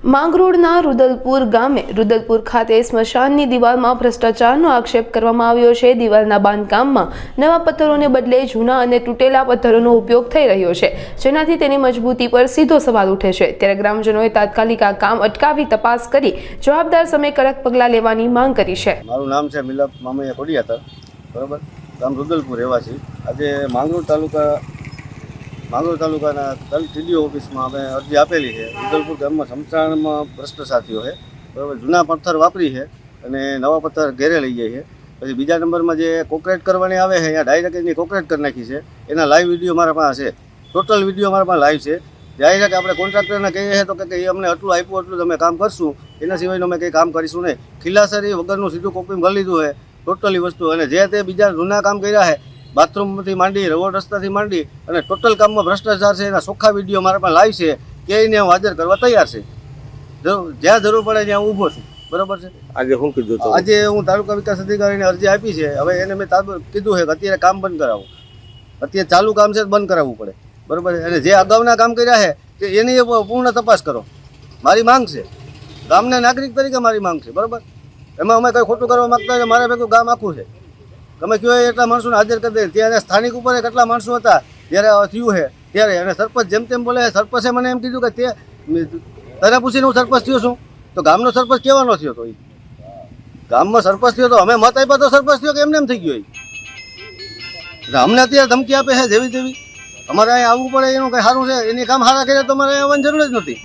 માંગરોળના રુદલપુર ગામે રુદલપુર ખાતે સ્મશાનની દિવાલમાં ભ્રષ્ટાચારનો આક્ષેપ કરવામાં આવ્યો છે। દિવાલના બાંધકામમાં નવા પથ્થરોને બદલે જૂના અને તૂટેલા પથ્થરોનો ઉપયોગ થઈ રહ્યો છે, જેનાથી તેની મજબૂતી પર સીધો સવાલ ઉઠે છે। ત્યારે ગ્રામજનોએ તાત્કાલિક આ કામ અટકાવી તપાસ કરી જવાબદાર સામે કડક પગલાં લેવાની માંગ કરી છે। મારું નામ છે મિલપ મામૈયા કોડિયાતર, બરાબર, ગામ રુદલપુર રહેવાસી। આજે માંગરોળ તાલુકાના ટીડીઓ ઓફિસમાં અમે અરજી આપેલી છે। રુદલપુર ગામમાં સમસાણમાં ભ્રષ્ટાચાર થયો છે, બરાબર। જૂના પથ્થર વાપરી છે અને નવા પથ્થર ઘેરે લઈ જાય છે। પછી બીજા નંબરમાં જે કોન્ક્રીટ કરવાની આવે છે, અહીંયા ડાયરેક્ટ એની કોન્ક્રીટ કરી નાખી છે। એના લાઈવ વિડીયો મારા પાસે છે, ટોટલ વિડીયો મારા પાસે લાઈવ છે। ડાયરેક્ટ આપણે કોન્ટ્રાક્ટરને કહીએ છીએ તો કે એ અમને આટલું આપ્યું એટલું અમે કામ કરશું, એના સિવાયનું અમે કંઈ કામ કરીશું નહીં। ખિલાસરી વગરનું સીધું કોપી કરી લીધું છે ટોટલી વસ્તુ। અને જે તે બીજા જૂના કામ કર્યા છે, બાથરૂમથી માંડી રોડ રસ્તાથી માંડી અને ટોટલ કામમાં ભ્રષ્ટાચાર છે, એના ચોખ્ખા વિડીયો મારા પાસે લાઈવ છે, ક્યાંયને હું હાજર કરવા તૈયાર છે। જ્યાં જરૂર પડે ત્યાં ઊભો છું, બરાબર છે। આજે શું કીધું? આજે હું તાલુકા વિકાસ અધિકારીને અરજી આપી છે। હવે એને મેં કીધું છે કે અત્યારે કામ બંધ કરાવો, અત્યારે ચાલુ કામ છે બંધ કરાવવું પડે, બરાબર છે। અને જે અગાઉના કામ કર્યા છે તે એની પૂર્ણ તપાસ કરો, મારી માંગ છે। ગામના નાગરિક તરીકે મારી માંગ છે, બરાબર। એમાં અમે કંઈ ખોટું કરવા માગતા હોય, મારે ભેગું ગામ આખું છે, તમે કહો એટલા માણસોને હાજર કરી દે। ત્યારે સ્થાનિક ઉપર કેટલા માણસો હતા જ્યારે થયું છે ત્યારે, અને સરપંચ જેમ તેમ બોલે, સરપંચે મને એમ કીધું કે તને પૂછીને હું સરપંચ થયો છું, તો ગામનો સરપંચ કહેવાનો થયો તો? ગામમાં સરપંચ થયો તો અમે મત આપ્યા તો સરપંચ થયો કે એમને એમ થઈ ગયો? અમને અત્યારે ધમકી આપે છે જેવી તેવી। અમારે અહીંયા આવવું પડે એનું કંઈ સારું છે? એની કામ સારા કરે તો અમારે આવવાની જરૂર જ નથી।